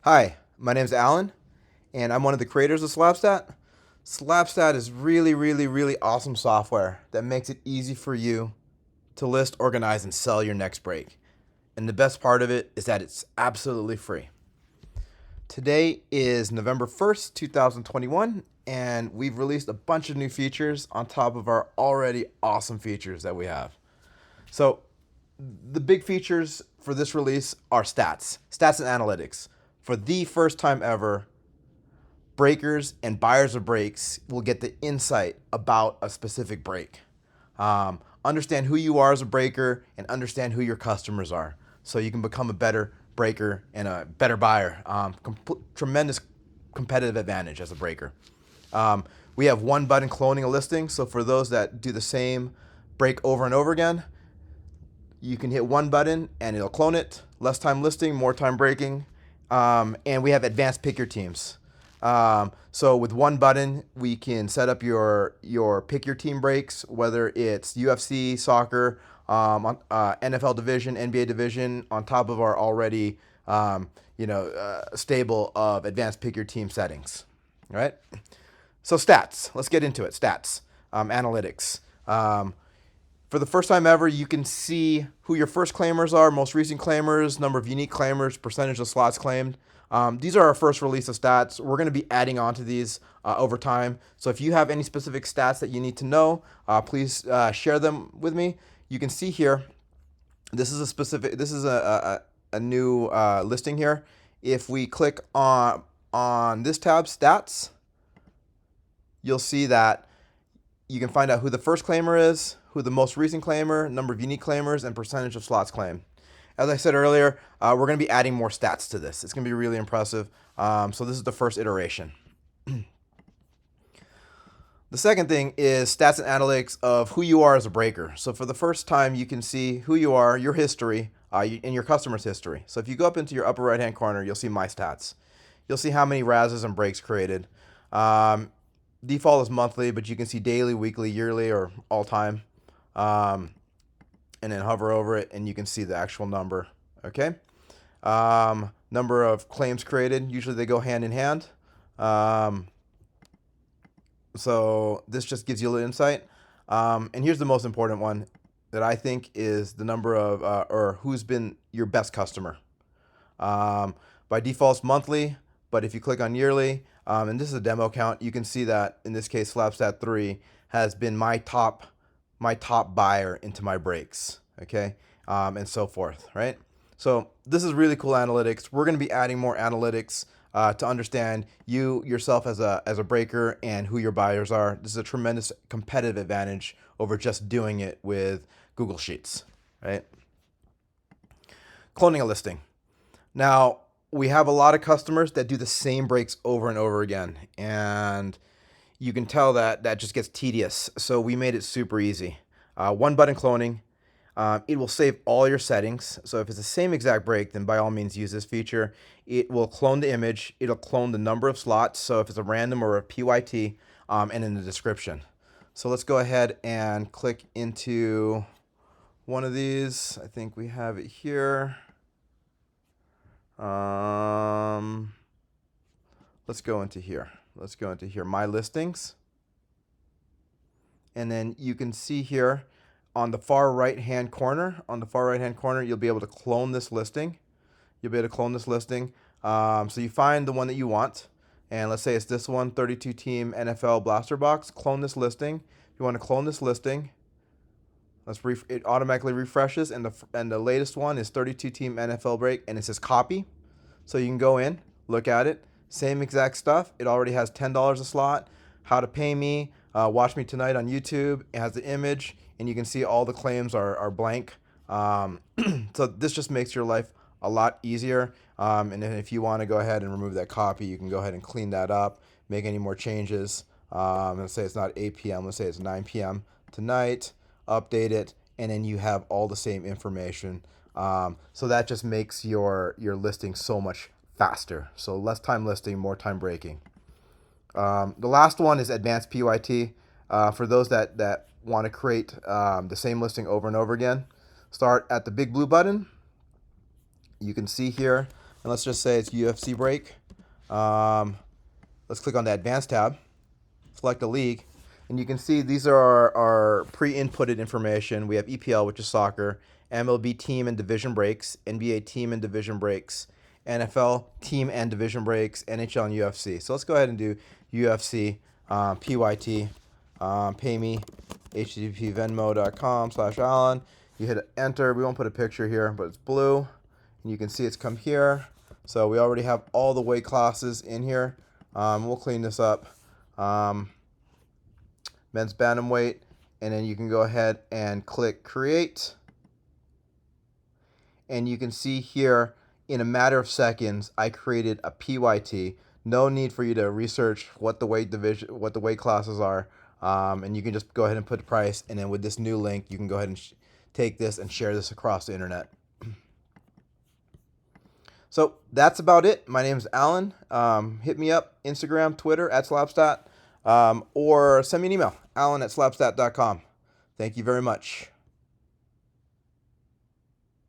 Hi, my name is Alan, and I'm one of the creators of SLabstat. SLabstat is really awesome software that makes it easy for you to list, organize, and sell your next break. And the best part of it is that it's absolutely free. Today is November 1st, 2021, and we've released a bunch of new features on top of our already awesome features that we have. So, the big features for this release are stats and analytics. For the first time ever, breakers and buyers of breaks will get the insight about a specific break. Understand who you are as a breaker and understand who your customers are so you can become a better breaker and a better buyer. Tremendous competitive advantage as a breaker. We have one button cloning a listing, so for those that do the same break over and over again, you can hit one button and it'll clone it. Less time listing, more time breaking. And we have advanced pick your teams. So with one button, we can set up your pick your team breaks, whether it's UFC, soccer, NFL division, NBA division, on top of our already stable of advanced pick your team settings. All right. So stats. Let's get into it. Stats, analytics. For the first time ever, you can see who your first claimers are, most recent claimers, number of unique claimers, percentage of slots claimed. These are our first release of stats. We're going to be adding on to these over time. So if you have any specific stats that you need to know, please share them with me. You can see here, this is a new listing here. If we click on this tab, stats, you'll see that you can find out who the first claimer is, who the most recent claimer, number of unique claimers, and percentage of slots claimed. As I said earlier, we're going to be adding more stats to this. It's going to be really impressive. So this is the first iteration. The second thing is stats and analytics of who you are as a breaker. So for the first time, you can see who you are, your history, and your customer's history. So if you go up into your upper right-hand corner, you'll see My Stats. You'll see how many RASs and breaks created. Default is monthly, but you can see daily, weekly, yearly, or all time. And then hover over it, and you can see the actual number. Okay. Number of claims created. Usually they go hand in hand. So this just gives you a little insight. And here's the most important one that I think is the number of or who's been your best customer. By default, it's monthly, but if you click on yearly, and this is a demo count, you can see that in this case, SLabstat 3 has been my top buyer into my breaks, okay, and so forth, right? So this is really cool analytics. We're going to be adding more analytics to understand you yourself as a breaker and who your buyers are. This is a tremendous competitive advantage over just doing it with Google Sheets, right? Cloning a listing. Now, we have a lot of customers that do the same breaks over and over again, and you can tell that that just gets tedious. So we made it super easy. One button cloning. It will save all your settings. So if it's the same exact break, then by all means use this feature. It will clone the image. It'll clone the number of slots. So if it's a random or a PYT, and in the description. So let's go ahead and click into one of these. I think we have it here. Let's go into here. Let's go into here, My Listings. And then you can see here on the far right-hand corner, you'll be able to clone this listing. So you find the one that you want. And let's say it's this one, 32-team NFL Blaster Box. Clone this listing. If you want to clone this listing, it automatically refreshes, and the latest one is 32-team NFL break, and it says copy. So you can go in, look at it, same exact stuff. It already has $10 a slot. How to pay me, watch me tonight on YouTube. It has the image, and you can see all the claims are blank. So this just makes your life a lot easier. And then if you want to go ahead and remove that copy, you can go ahead and clean that up, make any more changes. Let's say it's not 8 p.m. Let's say it's 9 p.m. tonight. Update it, and then you have all the same information. So that just makes your listing so much faster. So less time listing, more time breaking. The last one is advanced PYT. For those that want to create the same listing over and over again, start at the big blue button. You can see here, and let's just say it's UFC break. Let's click on the advanced tab, select a league, and you can see these are our pre-inputted information. We have EPL, which is soccer, MLB team and division breaks, NBA team and division breaks, NFL team and division breaks, NHL and UFC. So let's go ahead and do UFC, PYT, pay me, http venmo.com/Alan. You hit enter. We won't put a picture here, but it's blue. And you can see it's come here. So we already have all the weight classes in here. We'll clean this up. Men's bantamweight, and then you can go ahead and click create. And you can see here, in a matter of seconds, I created a PYT. No need for you to research what the weight classes are. And you can just go ahead and put the price. And then with this new link, you can go ahead and take this and share this across the internet. So that's about it. My name is Alan. Hit me up, Instagram, Twitter, @SLabstat, or send me an email, alan@slabstat.com. Thank you very much.